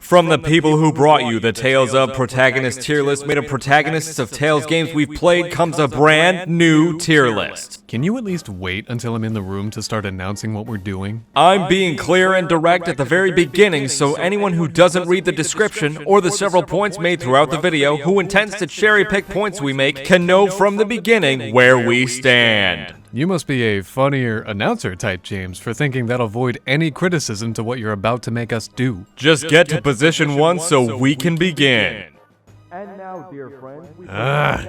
From the people who brought you the Tales of Protagonist tier list made of protagonists of Tales games we've played comes a brand new tier list. Can you at least wait until I'm in the room to start announcing what we're doing? I'm being clear and direct at the very beginning, so anyone who doesn't read the description or the several points made throughout the video who intends to cherry pick points we make can know from the beginning where we stand. You must be a funnier announcer type, James, for thinking that'll avoid any criticism to what you're about to make us do. Just get to position 1 so we can begin. And now, dear friends,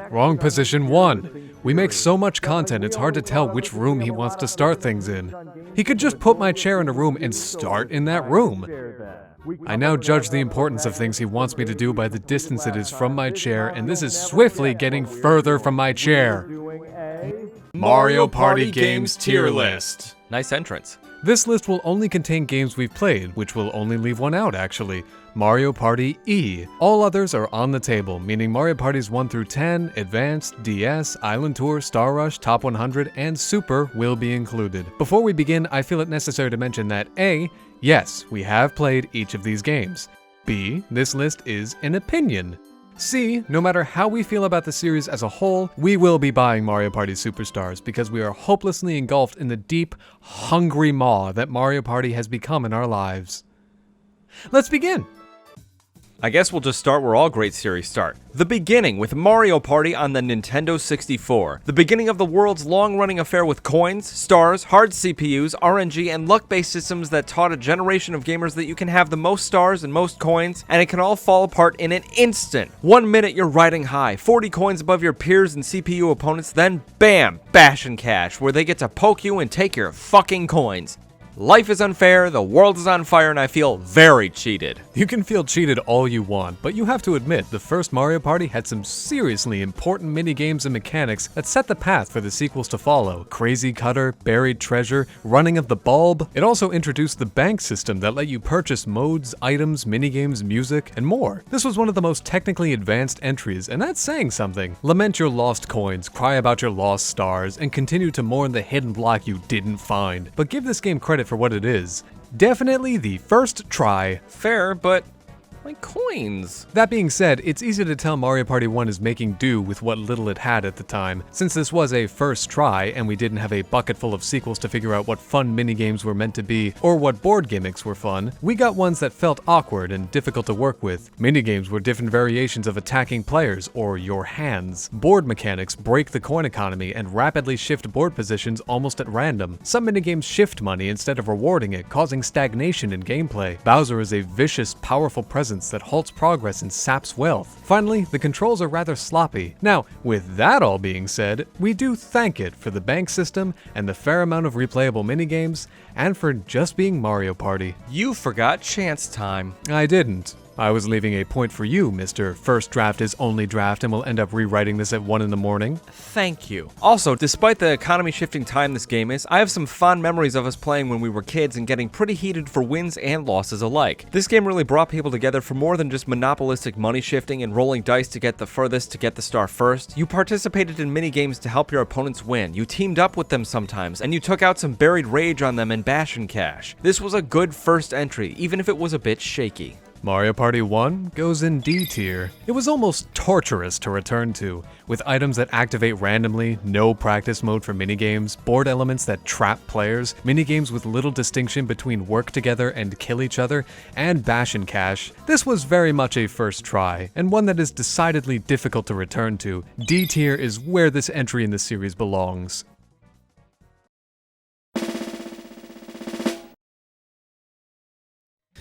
Wrong position 1. We make so much content, it's hard to tell which room he wants to start things in. He could just put my chair in a room and start in that room. I now judge the importance of things he wants me to do by the distance it is from my chair, and this is swiftly getting further from my chair. Mario Party Games tier list. Nice entrance. This list will only contain games we've played, which will only leave one out actually. Mario Party E. All others are on the table, meaning Mario Parties 1 through 10, Advanced, DS, Island Tour, Star Rush, Top 100, and Super will be included. Before we begin, I feel it necessary to mention that A. Yes, we have played each of these games. B. This list is an opinion. C. No matter how we feel about the series as a whole, we will be buying Mario Party Superstars because we are hopelessly engulfed in the deep, hungry maw that Mario Party has become in our lives. Let's begin! I guess we'll just start where all great series start. The beginning with Mario Party on the Nintendo 64. The beginning of the world's long-running affair with coins, stars, hard CPUs, RNG, and luck-based systems that taught a generation of gamers that you can have the most stars and most coins, and it can all fall apart in an instant. 1 minute you're riding high, 40 coins above your peers and CPU opponents, then bam, bash and cash, where they get to poke you and take your fucking coins. Life is unfair, the world is on fire, and I feel very cheated. You can feel cheated all you want, but you have to admit the first Mario Party had some seriously important minigames and mechanics that set the path for the sequels to follow. Crazy Cutter, Buried Treasure, Running of the Bulb. It also introduced the bank system that let you purchase modes, items, minigames, music, and more. This was one of the most technically advanced entries, and that's saying something. Lament your lost coins, cry about your lost stars, and continue to mourn the hidden block you didn't find. But give this game credit for what it is. Definitely the first try. Fair, but my coins. That being said, it's easy to tell Mario Party 1 is making do with what little it had at the time. Since this was a first try and we didn't have a bucket full of sequels to figure out what fun minigames were meant to be or what board gimmicks were fun, we got ones that felt awkward and difficult to work with. Minigames were different variations of attacking players or your hands. Board mechanics break the coin economy and rapidly shift board positions almost at random. Some minigames shift money instead of rewarding it, causing stagnation in gameplay. Bowser is a vicious, powerful presence that halts progress and saps wealth. Finally, the controls are rather sloppy. Now, with that all being said, we do thank it for the bank system and the fair amount of replayable minigames, and for just being Mario Party. You forgot chance time. I didn't. I was leaving a point for you, Mr. First Draft is Only Draft, and we'll end up rewriting this at 1 in the morning. Thank you. Also, despite the economy shifting time this game is, I have some fond memories of us playing when we were kids and getting pretty heated for wins and losses alike. This game really brought people together for more than just monopolistic money shifting and rolling dice to get the furthest to get the star first. You participated in mini games to help your opponents win. You teamed up with them sometimes, and you took out some buried rage on them in Bash and Cash. This was a good first entry, even if it was a bit shaky. Mario Party 1 goes in D tier. It was almost torturous to return to, with items that activate randomly, no practice mode for minigames, board elements that trap players, minigames with little distinction between work together and kill each other, and bash and cash. This was very much a first try, and one that is decidedly difficult to return to. D tier is where this entry in the series belongs.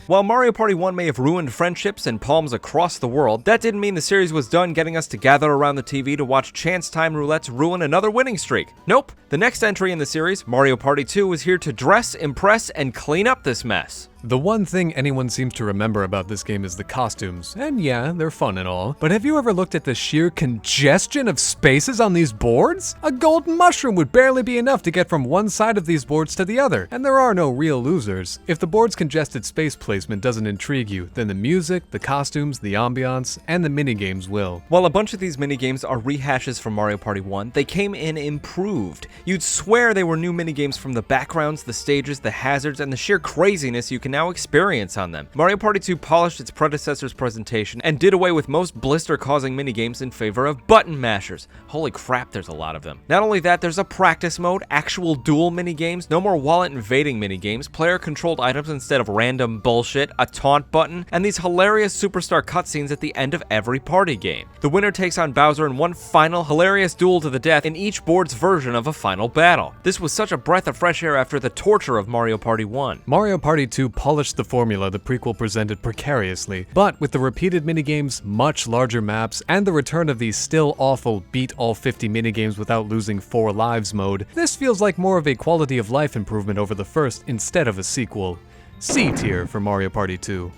While Mario Party 1 may have ruined friendships and palms across the world, that didn't mean the series was done getting us to gather around the TV to watch chance time roulettes ruin another winning streak. Nope, the next entry in the series, Mario Party 2, is here to dress, impress, and clean up this mess. The one thing anyone seems to remember about this game is the costumes, and yeah, they're fun and all, but have you ever looked at the sheer congestion of spaces on these boards? A golden mushroom would barely be enough to get from one side of these boards to the other, and there are no real losers. If the board's congested space placement doesn't intrigue you, then the music, the costumes, the ambiance, and the minigames will. While a bunch of these minigames are rehashes from Mario Party 1, they came in improved. You'd swear they were new minigames from the backgrounds, the stages, the hazards, and the sheer craziness you can can now experience on them. Mario Party 2 polished its predecessor's presentation and did away with most blister-causing minigames in favor of button mashers. Holy crap, there's a lot of them. Not only that, there's a practice mode, actual duel minigames, no more wallet invading minigames, player-controlled items instead of random bullshit, a taunt button, and these hilarious superstar cutscenes at the end of every party game. The winner takes on Bowser in one final hilarious duel to the death in each board's version of a final battle. This was such a breath of fresh air after the torture of Mario Party 1. Mario Party 2 polished the formula the prequel presented precariously, but with the repeated minigames, much larger maps, and the return of the still awful beat all 50 minigames without losing 4 lives mode, this feels like more of a quality of life improvement over the first instead of a sequel. C tier for Mario Party 2.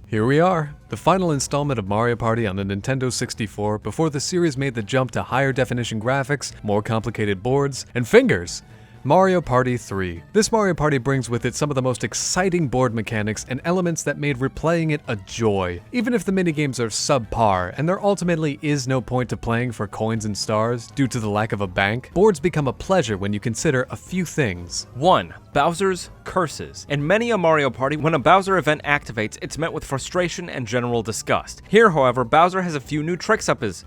Here we are, the final installment of Mario Party on the Nintendo 64 before the series made the jump to higher definition graphics, more complicated boards, and fingers. Mario Party 3. This Mario Party brings with it some of the most exciting board mechanics and elements that made replaying it a joy. Even if the minigames are subpar, and there ultimately is no point to playing for coins and stars due to the lack of a bank, boards become a pleasure when you consider a few things. 1. Bowser's curses. In many a Mario Party, when a Bowser event activates, it's met with frustration and general disgust. Here, however, Bowser has a few new tricks up his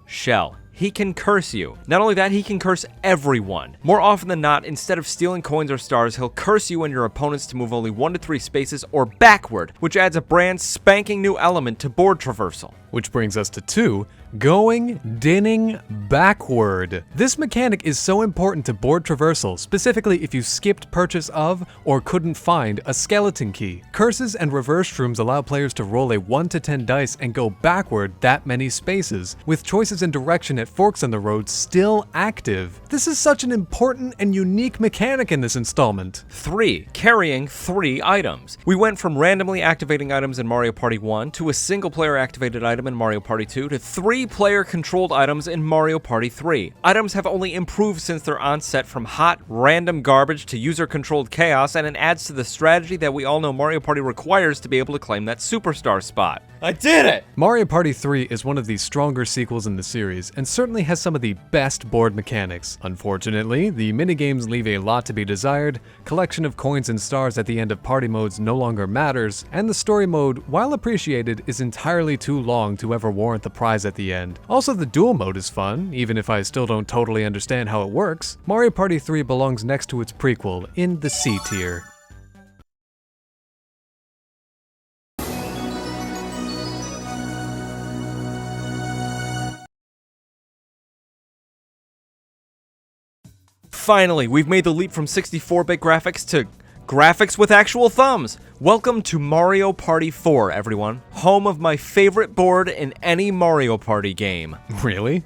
shell. He can curse you. Not only that, he can curse everyone. More often than not, instead of stealing coins or stars, he'll curse you and your opponents to move only 1 to 3 spaces or backward, which adds a brand spanking new element to board traversal. Which brings us to 2, going, dinning, backward. This mechanic is so important to board traversal, specifically if you skipped purchase of or couldn't find a skeleton key. Curses and reverse shrooms allow players to roll a 1 to 10 dice and go backward that many spaces, with choices in direction at forks in the road still active. This is such an important and unique mechanic in this installment. 3. Carrying 3 items. We went from randomly activating items in Mario Party 1 to a single-player activated item in Mario Party 2 to 3 player-controlled items in Mario Party 3. Items have only improved since their onset from hot, random garbage to user-controlled chaos, and it adds to the strategy that we all know Mario Party requires to be able to claim that superstar spot. I did it! Mario Party 3 is one of the stronger sequels in the series, and certainly has some of the best board mechanics. Unfortunately, the minigames leave a lot to be desired, collection of coins and stars at the end of party modes no longer matters, and the story mode, while appreciated, is entirely too long to ever warrant the prize at the end. Also, the duel mode is fun, even if I still don't totally understand how it works. Mario Party 3 belongs next to its prequel, in the C tier. Finally, we've made the leap from 64-bit graphics to graphics with actual thumbs. Welcome to Mario Party 4, everyone. Home of my favorite board in any Mario Party game. Really?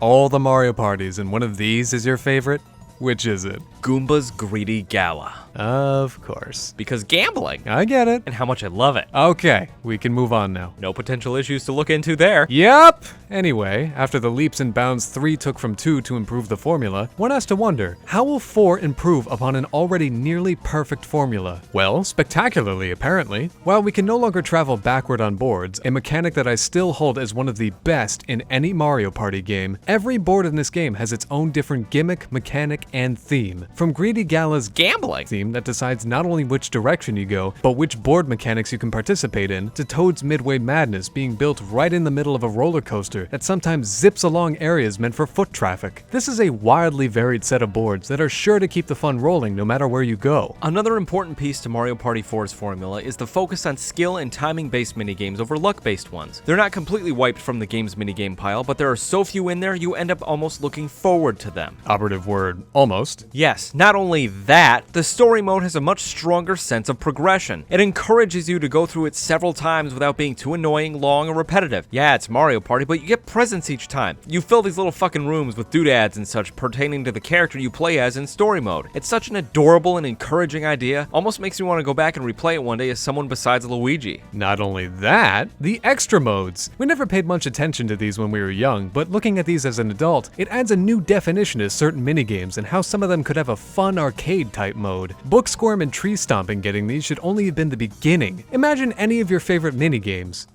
All the Mario Parties, and one of these is your favorite? Which is it? Goomba's Greedy Gala. Of course. Because gambling. I get it. And how much I love it. Okay, we can move on now. No potential issues to look into there. Yep! Anyway, after the leaps and bounds 3 took from 2 to improve the formula, one has to wonder, how will 4 improve upon an already nearly perfect formula? Well, spectacularly, apparently. While we can no longer travel backward on boards, a mechanic that I still hold as one of the best in any Mario Party game, every board in this game has its own different gimmick, mechanic, and theme. From Greedy Gala's Gambling theme that decides not only which direction you go, but which board mechanics you can participate in, to Toad's Midway Madness being built right in the middle of a roller coaster that sometimes zips along areas meant for foot traffic. This is a wildly varied set of boards that are sure to keep the fun rolling no matter where you go. Another important piece to Mario Party 4's formula is the focus on skill and timing-based minigames over luck-based ones. They're not completely wiped from the game's minigame pile, but there are so few in there you end up almost looking forward to them. Operative word, almost. Yes, not only that, the story mode has a much stronger sense of progression. It encourages you to go through it several times without being too annoying, long, or repetitive. Yeah, it's Mario Party, but you get presents each time. You fill these little fucking rooms with doodads and such pertaining to the character you play as in story mode. It's such an adorable and encouraging idea, almost makes me want to go back and replay it one day as someone besides Luigi. Not only that, the extra modes. We never paid much attention to these when we were young, but looking at these as an adult, it adds a new definition to certain minigames and how some of them could have a fun arcade type mode. Book Squirm and Tree Stomping getting these should only have been the beginning. Imagine any of your favorite minigames.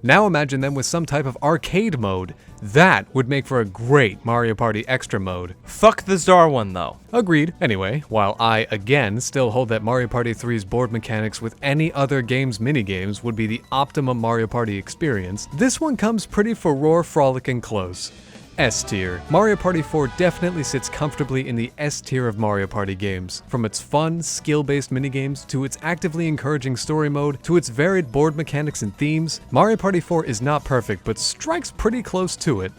Now imagine them with some type of arcade mode. That would make for a great Mario Party Extra mode. Fuck the Czar one though. Agreed. Anyway, while I, again, still hold that Mario Party 3's board mechanics with any other game's minigames would be the optimum Mario Party experience, this one comes pretty furore frolicking close. S tier. Mario Party 4 definitely sits comfortably in the S tier of Mario Party games. From its fun, skill-based minigames, to its actively encouraging story mode, to its varied board mechanics and themes, Mario Party 4 is not perfect, but strikes pretty close to it.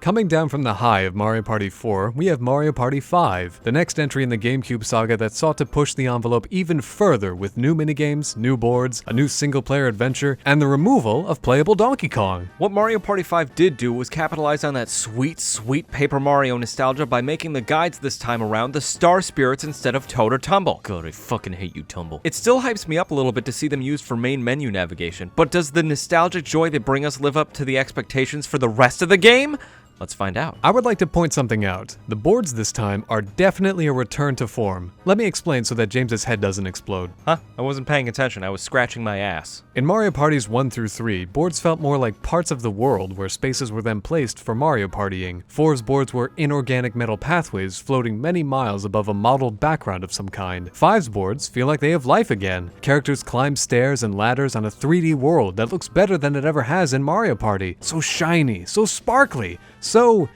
Coming down from the high of Mario Party 4, we have Mario Party 5, the next entry in the GameCube saga that sought to push the envelope even further with new minigames, new boards, a new single-player adventure, and the removal of playable Donkey Kong. What Mario Party 5 did do was capitalize on that sweet, sweet Paper Mario nostalgia by making the guides this time around the Star Spirits instead of Toad or Tumble. God, I fucking hate you, Tumble. It still hypes me up a little bit to see them used for main menu navigation, but does the nostalgic joy they bring us live up to the expectations for the rest of the game? Let's find out. I would like to point something out. The boards this time are definitely a return to form. Let me explain so that James's head doesn't explode. Huh? I wasn't paying attention. I was scratching my ass. In Mario Parties 1 through 3, boards felt more like parts of the world where spaces were then placed for Mario Partying. 4's boards were inorganic metal pathways floating many miles above a modeled background of some kind. 5's boards feel like they have life again. Characters climb stairs and ladders on a 3D world that looks better than it ever has in Mario Party. So shiny, so sparkly, so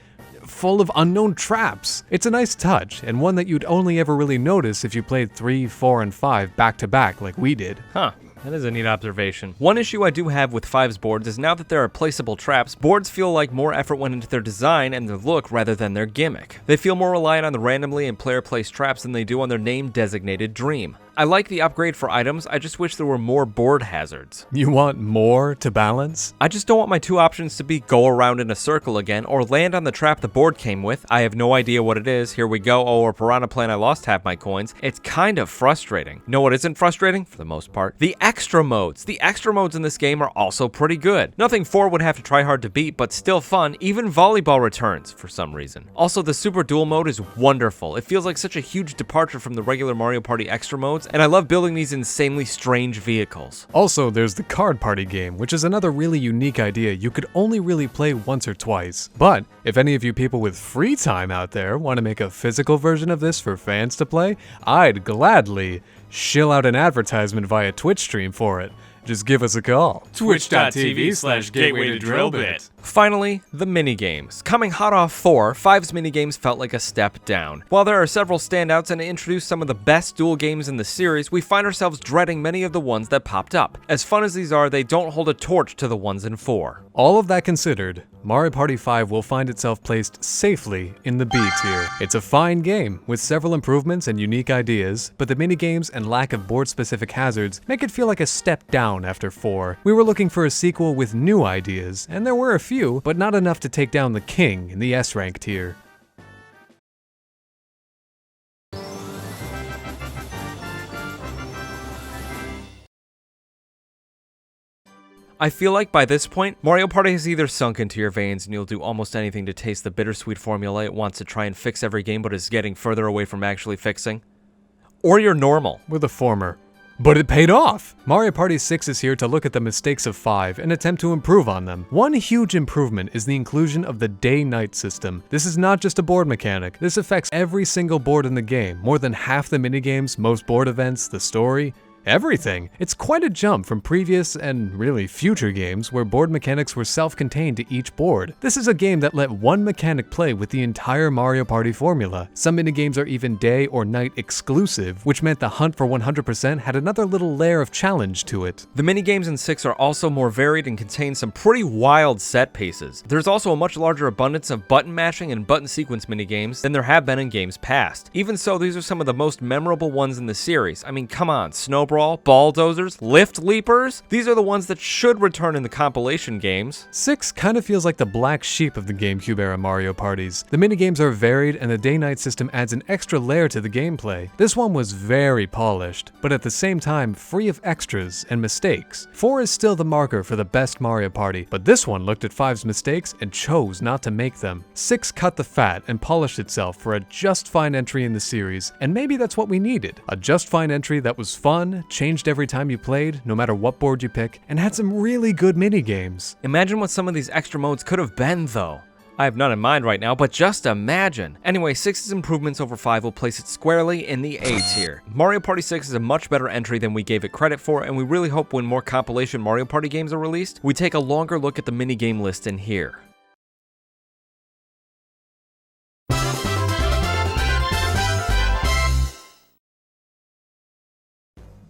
full of unknown traps. It's a nice touch, and one that you'd only ever really notice if you played 3, 4, and 5 back to back like we did. Huh. That is a neat observation. One issue I do have with 5's boards is now that there are placeable traps, boards feel like more effort went into their design and their look rather than their gimmick. They feel more reliant on the randomly and player-placed traps than they do on their name-designated dream. I like the upgrade for items, I just wish there were more board hazards. You want more to balance? I just don't want my two options to be go around in a circle again or land on the trap the board came with. I have no idea what it is. Here we go. Oh, a piranha plant, I lost half my coins. It's kind of frustrating. Know what isn't frustrating? For the most part. The extra modes. The extra modes in this game are also pretty good. Nothing 4 would have to try hard to beat, but still fun. Even volleyball returns for some reason. Also, the Super Duel mode is wonderful. It feels like such a huge departure from the regular Mario Party extra modes, and I love building these insanely strange vehicles. Also, there's the card party game, which is another really unique idea you could only really play once or twice. But if any of you people with free time out there want to make a physical version of this for fans to play, I'd gladly shill out an advertisement via Twitch stream for it. Just give us a call. Twitch.tv/gateway-to-drillbit. Finally, the minigames. Coming hot off 4, 5's minigames felt like a step down. While there are several standouts and introduced some of the best duel games in the series, we find ourselves dreading many of the ones that popped up. As fun as these are, they don't hold a torch to the ones in 4. All of that considered, Mario Party 5 will find itself placed safely in the B tier. It's a fine game, with several improvements and unique ideas, but the minigames and lack of board-specific hazards make it feel like a step down after 4. We were looking for a sequel with new ideas, and there were a few, but not enough to take down the king in the S-rank tier. I feel like by this point, Mario Party has either sunk into your veins and you'll do almost anything to taste the bittersweet formula it wants to try and fix every game but is getting further away from actually fixing, or you're normal. We're the former. But it paid off! Mario Party 6 is here to look at the mistakes of 5 and attempt to improve on them. One huge improvement is the inclusion of the day-night system. This is not just a board mechanic. This affects every single board in the game, more than half the minigames, most board events, the story. Everything. It's quite a jump from previous and really future games where board mechanics were self-contained to each board. This is a game that let one mechanic play with the entire Mario Party formula. Some minigames are even day or night exclusive, which meant the hunt for 100% had another little layer of challenge to it. The minigames in 6 are also more varied and contain some pretty wild set pieces. There's also a much larger abundance of button mashing and button sequence minigames than there have been in games past. Even so, these are some of the most memorable ones in the series. I mean, come on, Snowball, roll, bulldozers, lift leapers. These are the ones that should return in the compilation games. 6 kind of feels like the black sheep of the GameCube era Mario parties. The minigames are varied and the day-night system adds an extra layer to the gameplay. This one was very polished, but at the same time free of extras and mistakes. 4 is still the marker for the best Mario Party, but this one looked at 5's mistakes and chose not to make them. 6 cut the fat and polished itself for a just fine entry in the series, and maybe that's what we needed. A just fine entry that was fun, changed every time you played, no matter what board you pick, and had some really good minigames. Imagine what some of these extra modes could have been, though. I have none in mind right now, but just imagine. Anyway, 6's improvements over 5 will place it squarely in the A tier. Mario Party 6 is a much better entry than we gave it credit for, and we really hope when more compilation Mario Party games are released, we take a longer look at the minigame list in here.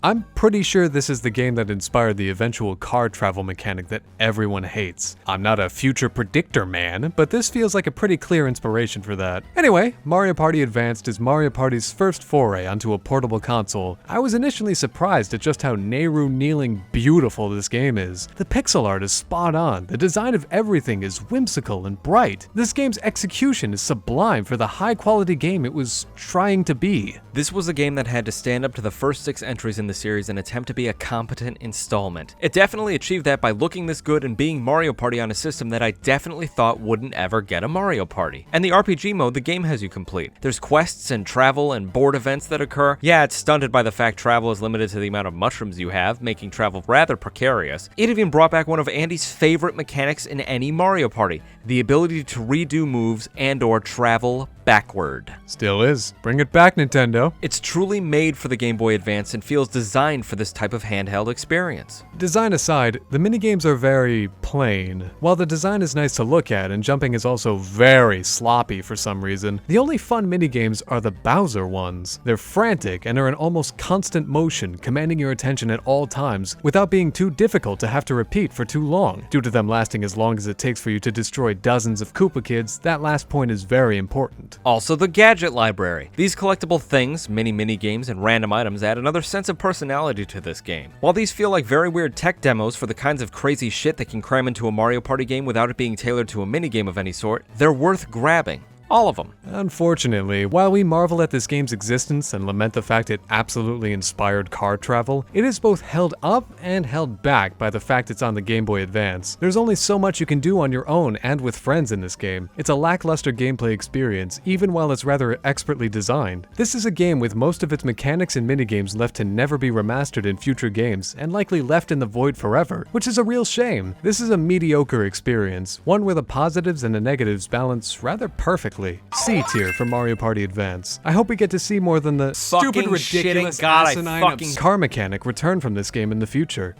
I'm pretty sure this is the game that inspired the eventual car travel mechanic that everyone hates. I'm not a future predictor man, but this feels like a pretty clear inspiration for that. Anyway, Mario Party Advanced is Mario Party's first foray onto a portable console. I was initially surprised at just how Nehru-kneeling beautiful this game is. The pixel art is spot on, the design of everything is whimsical and bright. This game's execution is sublime for the high-quality game it was trying to be. This was a game that had to stand up to the first 6 entries in the series and attempt to be a competent installment. It definitely achieved that by looking this good and being Mario Party on a system that I definitely thought wouldn't ever get a Mario Party. And the RPG mode the game has you complete. There's quests and travel and board events that occur. Yeah, it's stunted by the fact travel is limited to the amount of mushrooms you have, making travel rather precarious. It even brought back one of Andy's favorite mechanics in any Mario Party, the ability to redo moves and/or travel backward. Still is. Bring it back, Nintendo. It's truly made for the Game Boy Advance and feels designed for this type of handheld experience. Design aside, the minigames are very plain. While the design is nice to look at and jumping is also very sloppy for some reason, the only fun minigames are the Bowser ones. They're frantic and are in almost constant motion, commanding your attention at all times without being too difficult to have to repeat for too long. Due to them lasting as long as it takes for you to destroy dozens of Koopa Kids, that last point is very important. Also, the gadget library. These collectible things, mini-games, and random items add another sense of personality to this game. While these feel like very weird tech demos for the kinds of crazy shit that can cram into a Mario Party game without it being tailored to a minigame of any sort, they're worth grabbing. All of them. Unfortunately, while we marvel at this game's existence and lament the fact it absolutely inspired car travel, it is both held up and held back by the fact it's on the Game Boy Advance. There's only so much you can do on your own and with friends in this game. It's a lackluster gameplay experience, even while it's rather expertly designed. This is a game with most of its mechanics and minigames left to never be remastered in future games, and likely left in the void forever, which is a real shame. This is a mediocre experience, one where the positives and the negatives balance rather perfectly. C tier for Mario Party Advance. I hope we get to see more than the stupid, ridiculous, asinine car mechanic return from this game in the future.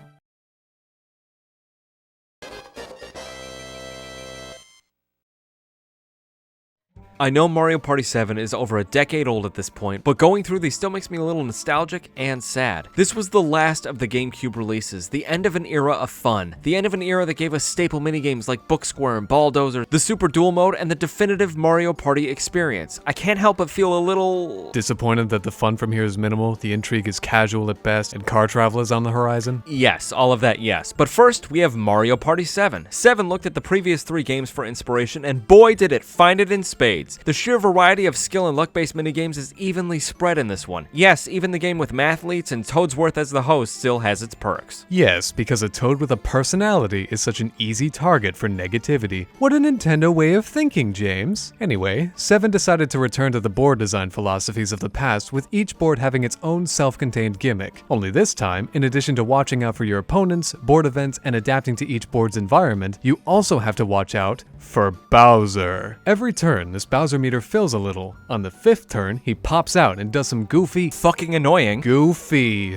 I know Mario Party 7 is over a decade old at this point, but going through these still makes me a little nostalgic and sad. This was the last of the GameCube releases, the end of an era of fun, the end of an era that gave us staple minigames like Book Square and Bulldozer, the Super Duel mode, and the definitive Mario Party experience. I can't help but feel a little disappointed that the fun from here is minimal, the intrigue is casual at best, and car travel is on the horizon. Yes, all of that, yes. But first, we have Mario Party 7. 7 looked at the previous 3 games for inspiration, and boy did it find it in spades. The sheer variety of skill and luck-based minigames is evenly spread in this one. Yes, even the game with Mathletes and Toadsworth as the host still has its perks. Yes, because a Toad with a personality is such an easy target for negativity. What a Nintendo way of thinking, James. Anyway, 7 decided to return to the board design philosophies of the past, with each board having its own self-contained gimmick. Only this time, in addition to watching out for your opponents, board events, and adapting to each board's environment, you also have to watch out for Bowser. Every turn, this Bowser meter fills a little. On the 5th turn, he pops out and does some goofy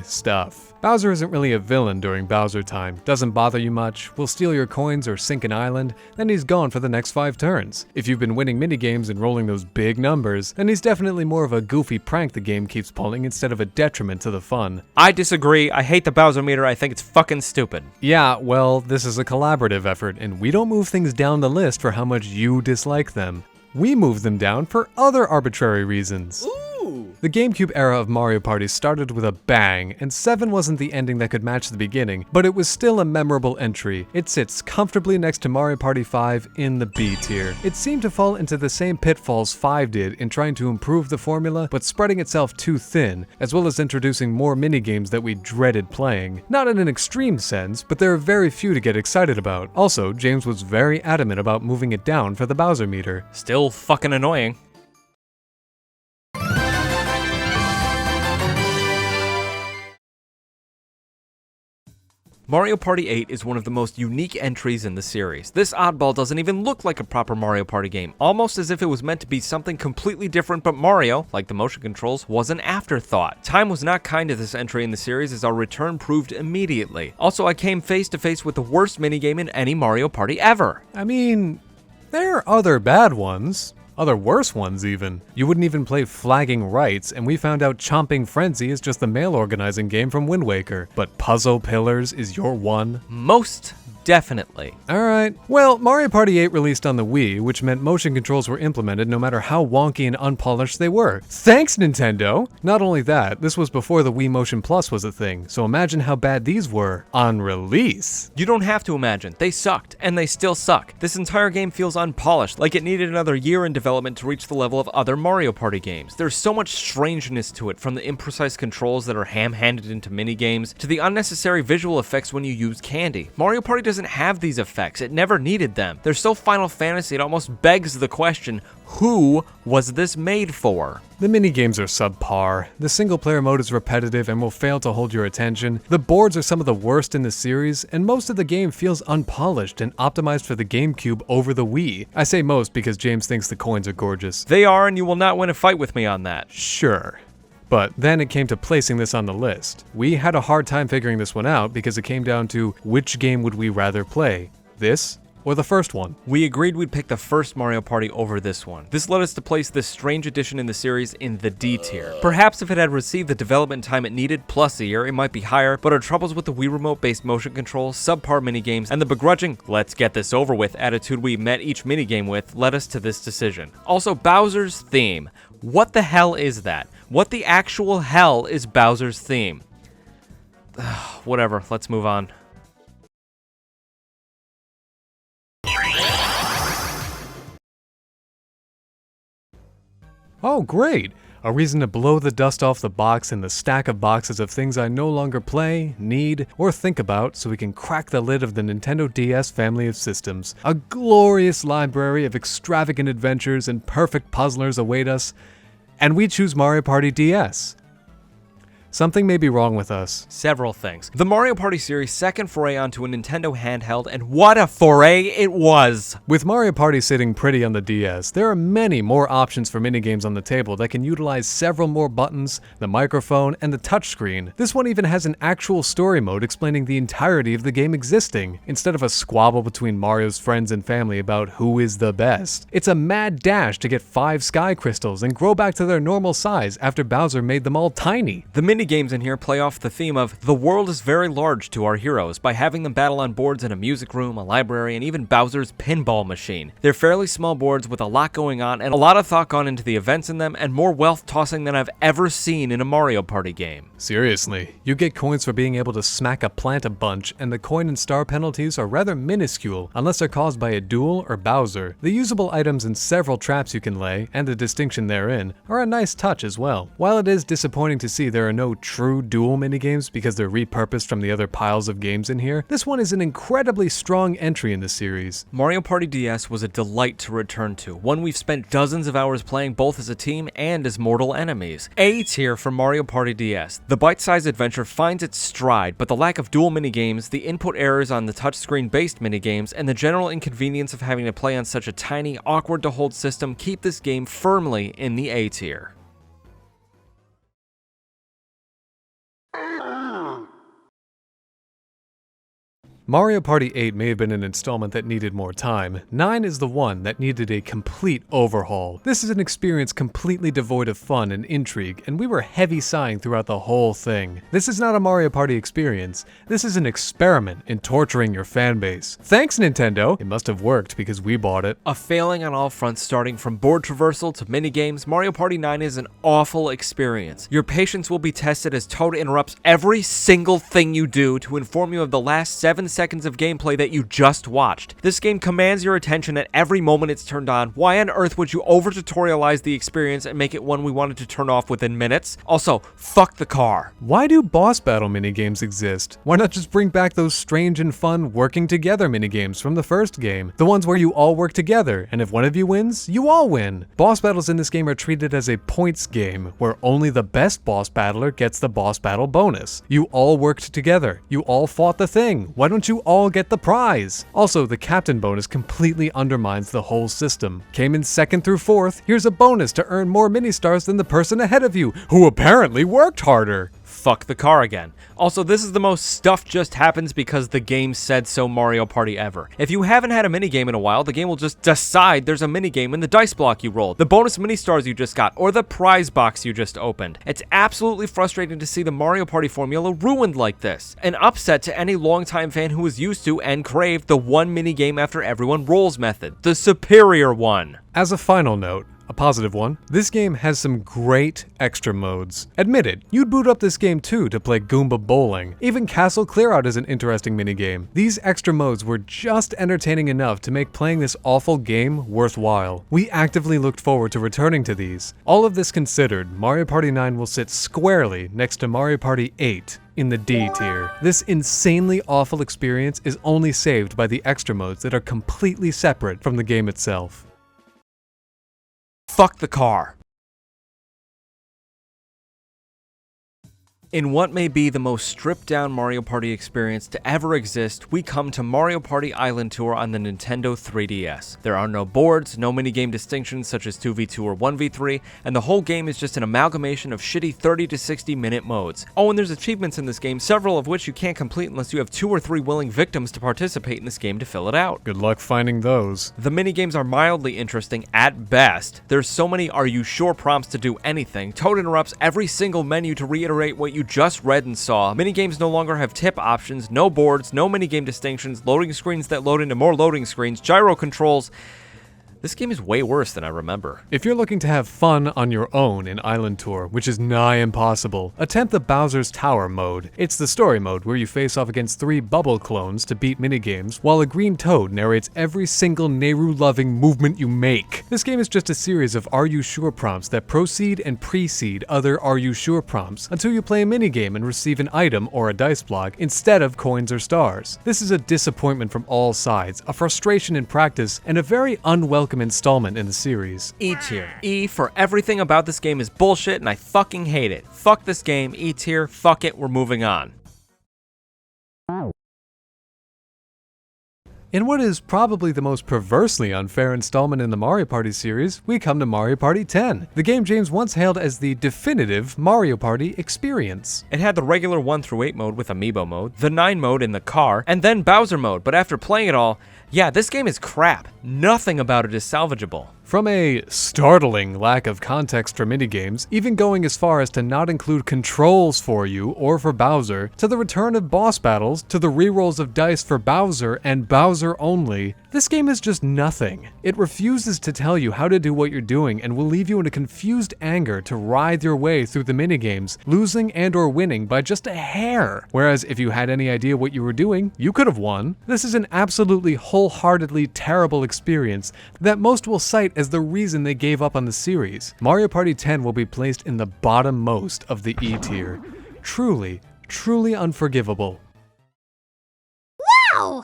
stuff. Bowser isn't really a villain during Bowser time, doesn't bother you much, will steal your coins or sink an island, then he's gone for the next 5 turns. If you've been winning minigames and rolling those big numbers, then he's definitely more of a goofy prank the game keeps pulling instead of a detriment to the fun. I disagree, I hate the Bowser meter, I think it's fucking stupid. Yeah, well, this is a collaborative effort, and we don't move things down the list for how much you dislike them. We move them down for other arbitrary reasons. Ooh. The GameCube era of Mario Party started with a bang, and 7 wasn't the ending that could match the beginning, but it was still a memorable entry. It sits comfortably next to Mario Party 5 in the B tier. It seemed to fall into the same pitfalls 5 did in trying to improve the formula, but spreading itself too thin, as well as introducing more minigames that we dreaded playing. Not in an extreme sense, but there are very few to get excited about. Also, James was very adamant about moving it down for the Bowser meter. Still fucking annoying. Mario Party 8 is one of the most unique entries in the series. This oddball doesn't even look like a proper Mario Party game, almost as if it was meant to be something completely different, but Mario, like the motion controls, was an afterthought. Time was not kind to this entry in the series, as our return proved immediately. Also, I came face to face with the worst minigame in any Mario Party ever. I mean, there are other bad ones. Other worse ones, even. You wouldn't even play Flagging Rights, and we found out Chomping Frenzy is just the mail organizing game from Wind Waker. But Puzzle Pillars is your one? Most definitely. Alright. Well, Mario Party 8 released on the Wii, which meant motion controls were implemented no matter how wonky and unpolished they were. Thanks, Nintendo! Not only that, this was before the Wii Motion Plus was a thing, so imagine how bad these were on release. You don't have to imagine. They sucked, and they still suck. This entire game feels unpolished, like it needed another year in development to reach the level of other Mario Party games. There's so much strangeness to it, from the imprecise controls that are ham-handed into minigames, to the unnecessary visual effects when you use candy. Mario Party doesn't have these effects. It never needed them. They're so Final Fantasy it almost begs the question, who was this made for? The minigames are subpar, the single-player mode is repetitive and will fail to hold your attention, the boards are some of the worst in the series, and most of the game feels unpolished and optimized for the GameCube over the Wii. I say most because James thinks the coins are gorgeous. They are, and you will not win a fight with me on that. Sure. But then it came to placing this on the list. We had a hard time figuring this one out because it came down to which game would we rather play, this or the first one. We agreed we'd pick the first Mario Party over this one. This led us to place this strange addition in the series in the D tier. Perhaps if it had received the development time it needed, plus a year, it might be higher, but our troubles with the Wii Remote-based motion control, subpar minigames, and the begrudging, let's get this over with attitude we met each minigame with led us to this decision. Also, Bowser's theme. What the hell is that? What the actual hell is Bowser's theme? Whatever, let's move on. Oh, great! A reason to blow the dust off the box in the stack of boxes of things I no longer play, need, or think about so we can crack the lid of the Nintendo DS family of systems. A glorious library of extravagant adventures and perfect puzzlers await us, and we choose Mario Party DS. Something may be wrong with us. Several things. The Mario Party series' second foray onto a Nintendo handheld, and what a foray it was! With Mario Party sitting pretty on the DS, there are many more options for minigames on the table that can utilize several more buttons, the microphone, and the touchscreen. This one even has an actual story mode explaining the entirety of the game existing, instead of a squabble between Mario's friends and family about who is the best. It's a mad dash to get 5 sky crystals and grow back to their normal size after Bowser made them all tiny. The minigames in here play off the theme of the world is very large to our heroes by having them battle on boards in a music room, a library, and even Bowser's pinball machine. They're fairly small boards with a lot going on and a lot of thought gone into the events in them and more wealth tossing than I've ever seen in a Mario Party game. Seriously, you get coins for being able to smack a plant a bunch, and the coin and star penalties are rather minuscule unless they're caused by a duel or Bowser. The usable items and several traps you can lay, and the distinction therein, are a nice touch as well. While it is disappointing to see there are no true duel minigames because they're repurposed from the other piles of games in here, this one is an incredibly strong entry in the series. Mario Party DS was a delight to return to, one we've spent dozens of hours playing both as a team and as mortal enemies. A tier for Mario Party DS. The bite-sized adventure finds its stride, but the lack of dual minigames, the input errors on the touchscreen-based minigames, and the general inconvenience of having to play on such a tiny, awkward-to-hold system keep this game firmly in the A tier. Mario Party 8 may have been an installment that needed more time. 9 is the one that needed a complete overhaul. This is an experience completely devoid of fun and intrigue, and we were heavy sighing throughout the whole thing. This is not a Mario Party experience. This is an experiment in torturing your fanbase. Thanks, Nintendo! It must have worked because we bought it. A failing on all fronts, starting from board traversal to minigames, Mario Party 9 is an awful experience. Your patience will be tested as Toad interrupts every single thing you do to inform you of the last 7 seconds of gameplay that you just watched. This game commands your attention at every moment it's turned on. Why on earth would you over-tutorialize the experience and make it one we wanted to turn off within minutes? Also, fuck the car. Why do boss battle minigames exist? Why not just bring back those strange and fun working together minigames from the first game? The ones where you all work together, and if one of you wins, you all win. Boss battles in this game are treated as a points game, where only the best boss battler gets the boss battle bonus. You all worked together. You all fought the thing. Why don't you all get the prize? Also, the captain bonus completely undermines the whole system. Came in 2nd through 4th, here's a bonus to earn more mini-stars than the person ahead of you, who apparently worked harder. Fuck the car again. Also, this is the most stuff just happens because the game said so Mario Party ever. If you haven't had a minigame in a while, the game will just decide there's a minigame in the dice block you rolled, the bonus mini-stars you just got, or the prize box you just opened. It's absolutely frustrating to see the Mario Party formula ruined like this. An upset to any longtime fan who was used to and craved the one minigame after everyone rolls method, the superior one. As a final note, a positive one, this game has some great extra modes. Admitted, you'd boot up this game too to play Goomba Bowling. Even Castle Clearout is an interesting minigame. These extra modes were just entertaining enough to make playing this awful game worthwhile. We actively looked forward to returning to these. All of this considered, Mario Party 9 will sit squarely next to Mario Party 8 in the D tier. This insanely awful experience is only saved by the extra modes that are completely separate from the game itself. Fuck the car. In what may be the most stripped-down Mario Party experience to ever exist, we come to Mario Party Island Tour on the Nintendo 3DS. There are no boards, no minigame distinctions such as 2v2 or 1v3, and the whole game is just an amalgamation of shitty 30 to 60 minute modes. Oh, and there's achievements in this game, several of which you can't complete unless you have 2 or 3 willing victims to participate in this game to fill it out. Good luck finding those. The minigames are mildly interesting at best. There's so many "are you sure" prompts to do anything. Toad interrupts every single menu to reiterate what you just read and saw. Minigames no longer have tip options, no boards, no minigame distinctions, loading screens that load into more loading screens, gyro controls. This game is way worse than I remember. If you're looking to have fun on your own in Island Tour, which is nigh impossible, attempt the Bowser's Tower mode. It's the story mode where you face off against 3 bubble clones to beat minigames, while a green toad narrates every single Nehru-loving movement you make. This game is just a series of "Are you sure" prompts that proceed and precede other "Are you sure" prompts until you play a minigame and receive an item or a dice block instead of coins or stars. This is a disappointment from all sides, a frustration in practice, and a very unwelcome installment in the series. E tier. E for everything about this game is bullshit and I fucking hate it. Fuck this game. E tier. Fuck it. We're moving on. In what is probably the most perversely unfair installment in the Mario Party series, we come to Mario Party 10, the game James once hailed as the definitive Mario Party experience. It had the regular 1 through 8 mode with Amiibo mode, the 9 mode in the car, and then Bowser mode, but after playing it all, yeah, this game is crap. Nothing about it is salvageable. From a startling lack of context for minigames, even going as far as to not include controls for you or for Bowser, to the return of boss battles, to the rerolls of dice for Bowser and Bowser only, this game is just nothing. It refuses to tell you how to do what you're doing and will leave you in a confused anger to writhe your way through the minigames, losing and or winning by just a hair. Whereas if you had any idea what you were doing, you could have won. This is an absolutely wholeheartedly terrible experience that most will cite as the reason they gave up on the series. Mario Party 10 will be placed in the bottom most of the E tier. Truly, truly unforgivable. Wow!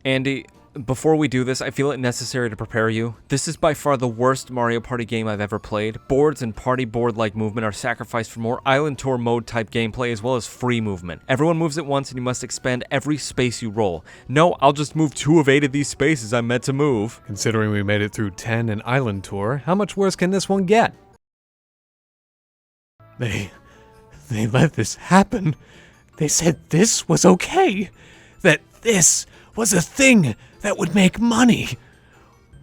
Andy, before we do this, I feel it necessary to prepare you. This is by far the worst Mario Party game I've ever played. Boards and party board-like movement are sacrificed for more Island Tour mode type gameplay as well as free movement. Everyone moves at once and you must expend every space you roll. No, I'll just move 2 of 8 of these spaces I'm meant to move. Considering we made it through 10 and Island Tour, how much worse can this one get? They let this happen. They said this was okay. That this was a thing that would make money.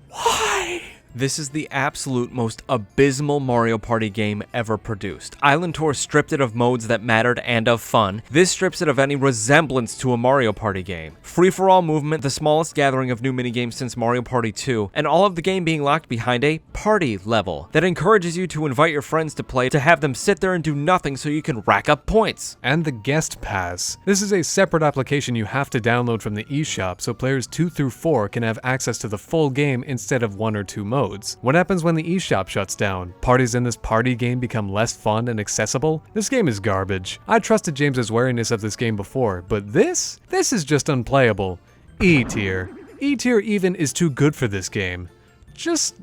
Why? This is the absolute most abysmal Mario Party game ever produced. Island Tour stripped it of modes that mattered and of fun. This strips it of any resemblance to a Mario Party game. Free-for-all movement, the smallest gathering of new minigames since Mario Party 2, and all of the game being locked behind a party level that encourages you to invite your friends to play, to have them sit there and do nothing so you can rack up points. And the Guest Pass. This is a separate application you have to download from the eShop so players 2 through 4 can have access to the full game instead of 1 or 2 modes. What happens when the eShop shuts down? Parties in this party game become less fun and accessible? This game is garbage. I trusted James's wariness of this game before, but this is just unplayable. E tier. E tier even is too good for this game. Just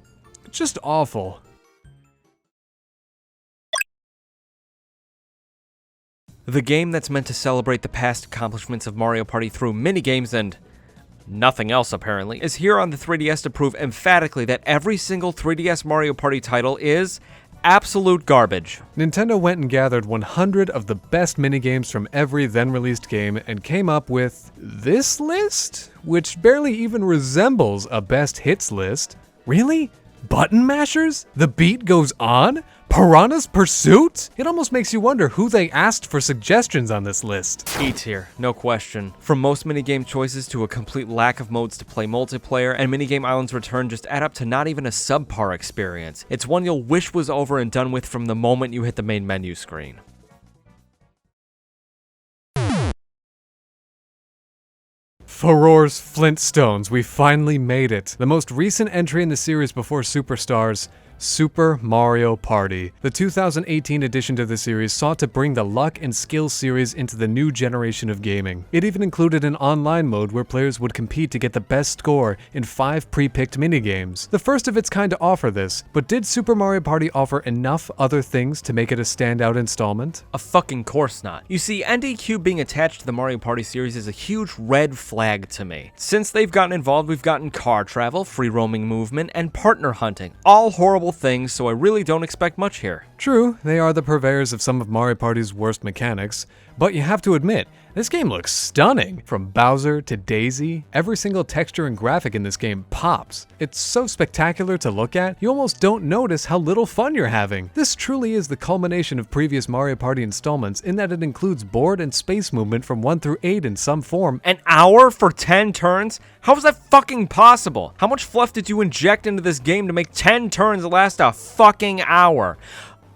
awful. The game that's meant to celebrate the past accomplishments of Mario Party through minigames and nothing else apparently, is here on the 3DS to prove emphatically that every single 3DS Mario Party title is absolute garbage. Nintendo went and gathered 100 of the best minigames from every then-released game and came up with this list? Which barely even resembles a best hits list. Really? Button mashers? The beat goes on? Piranha's Pursuit? It almost makes you wonder who they asked for suggestions on this list. E tier, no question. From most minigame choices to a complete lack of modes to play multiplayer, and Minigame Island's return just add up to not even a subpar experience. It's one you'll wish was over and done with from the moment you hit the main menu screen. Furore's Flintstones, we finally made it. The most recent entry in the series before Superstars, Super Mario Party. The 2018 addition to the series sought to bring the luck and skill series into the new generation of gaming. It even included an online mode where players would compete to get the best score in 5 pre-picked minigames. The first of its kind to offer this, but did Super Mario Party offer enough other things to make it a standout installment? Of fucking course not. You see, NDQ being attached to the Mario Party series is a huge red flag to me. Since they've gotten involved, we've gotten car travel, free roaming movement, and partner hunting. All horrible things, so I really don't expect much here. True, they are the purveyors of some of Mario Party's worst mechanics, but you have to admit, this game looks stunning. From Bowser to Daisy, every single texture and graphic in this game pops. It's so spectacular to look at, you almost don't notice how little fun you're having. This truly is the culmination of previous Mario Party installments in that it includes board and space movement from 1 through 8 in some form. An hour for 10 turns? How is that fucking possible? How much fluff did you inject into this game to make 10 turns last a fucking hour?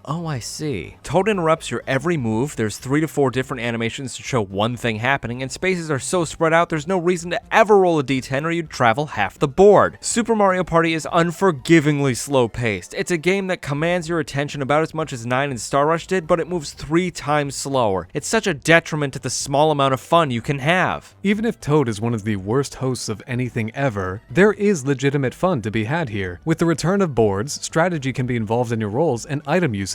Oh, I see. Toad interrupts your every move, there's 3 to 4 different animations to show one thing happening, and spaces are so spread out there's no reason to ever roll a d10 or you'd travel half the board. Super Mario Party is unforgivingly slow-paced. It's a game that commands your attention about as much as 9 and Star Rush did, but it moves 3 times slower. It's such a detriment to the small amount of fun you can have. Even if Toad is one of the worst hosts of anything ever, there is legitimate fun to be had here. With the return of boards, strategy can be involved in your rolls and item usages.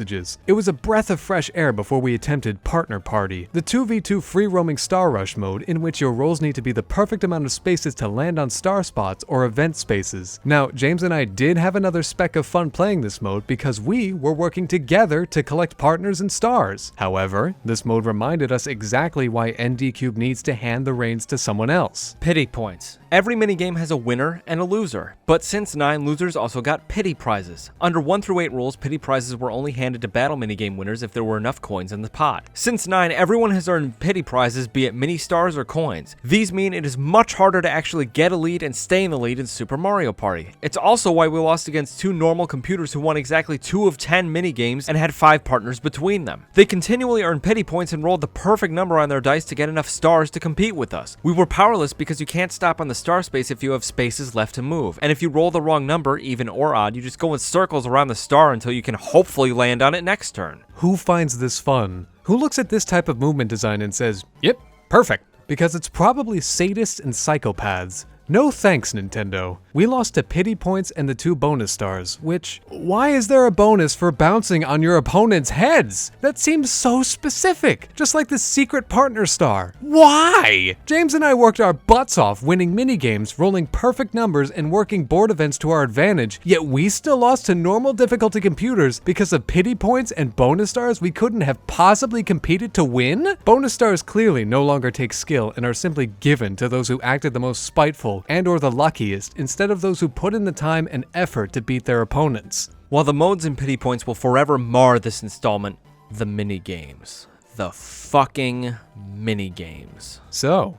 It was a breath of fresh air before we attempted Partner Party, the 2v2 free-roaming Star Rush mode in which your rolls need to be the perfect amount of spaces to land on star spots or event spaces. Now, James and I did have another speck of fun playing this mode because we were working together to collect partners and stars. However, this mode reminded us exactly why NDCube needs to hand the reins to someone else. Pity points. Every minigame has a winner and a loser, but since 9, losers also got pity prizes. Under 1 through 8 rules, pity prizes were only handed to battle minigame winners if there were enough coins in the pot. Since 9, everyone has earned pity prizes, be it mini stars or coins. These mean it is much harder to actually get a lead and stay in the lead in Super Mario Party. It's also why we lost against 2 normal computers who won exactly 2 of 10 minigames and had 5 partners between them. They continually earned pity points and rolled the perfect number on their dice to get enough stars to compete with us. We were powerless because you can't stop on the star space if you have spaces left to move, and if you roll the wrong number, even or odd, you just go in circles around the star until you can hopefully land on it next turn. Who finds this fun? Who looks at this type of movement design and says, yep, perfect? Because it's probably sadists and psychopaths. No thanks, Nintendo. We lost to pity points and the 2 bonus stars, which, why is there a bonus for bouncing on your opponent's heads? That seems so specific, just like the secret partner star. Why? James and I worked our butts off winning minigames, rolling perfect numbers, and working board events to our advantage, yet we still lost to normal difficulty computers because of pity points and bonus stars we couldn't have possibly competed to win? Bonus stars clearly no longer take skill and are simply given to those who acted the most spiteful and or the luckiest instead of those who put in the time and effort to beat their opponents. While the modes and pity points will forever mar this installment, the minigames. The fucking minigames. So,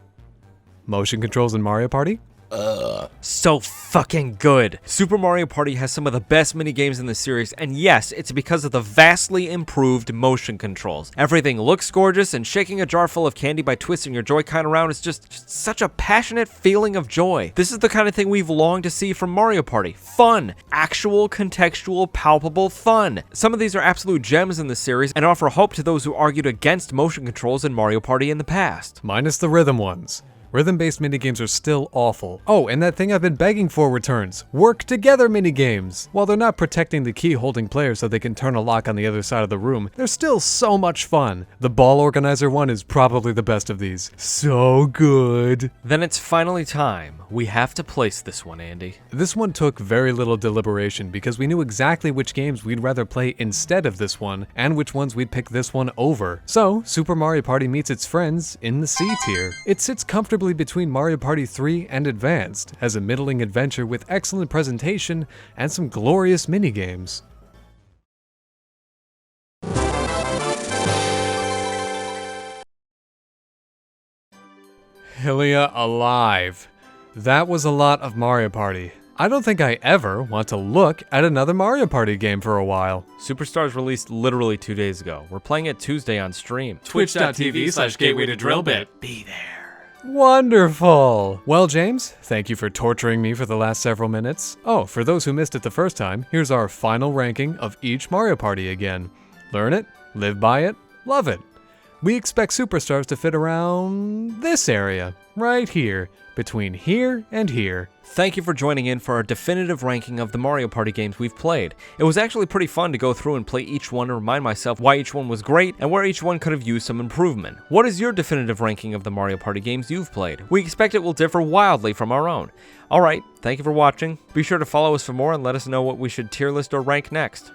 motion controls in Mario Party? So fucking good. Super Mario Party has some of the best minigames in the series, and yes, it's because of the vastly improved motion controls. Everything looks gorgeous, and shaking a jar full of candy by twisting your Joy-Con around is just such a passionate feeling of joy. This is the kind of thing we've longed to see from Mario Party. Fun. Actual, contextual, palpable fun. Some of these are absolute gems in the series, and offer hope to those who argued against motion controls in Mario Party in the past. Minus the rhythm ones. Rhythm-based minigames are still awful. Oh, and that thing I've been begging for returns. Work together minigames. While they're not protecting the key holding players so they can turn a lock on the other side of the room, they're still so much fun. The ball organizer one is probably the best of these. So good. Then it's finally time. We have to place this one, Andy. This one took very little deliberation because we knew exactly which games we'd rather play instead of this one, and which ones we'd pick this one over. So, Super Mario Party meets its friends in the C tier. It sits comfortably between Mario Party 3 and Advanced, as a middling adventure with excellent presentation and some glorious minigames. Hylia alive. That was a lot of Mario Party. I don't think I ever want to look at another Mario Party game for a while. Superstars released literally 2 days ago. We're playing it Tuesday on stream. Twitch.tv/gateway-to-drillbit. Be there. Wonderful! Well, James, thank you for torturing me for the last several minutes. Oh, for those who missed it the first time, here's our final ranking of each Mario Party again. Learn it, live by it, love it. We expect Superstars to fit around this area, right here, between here and here. Thank you for joining in for our definitive ranking of the Mario Party games we've played. It was actually pretty fun to go through and play each one and remind myself why each one was great and where each one could have used some improvement. What is your definitive ranking of the Mario Party games you've played? We expect it will differ wildly from our own. Alright, thank you for watching. Be sure to follow us for more and let us know what we should tier list or rank next.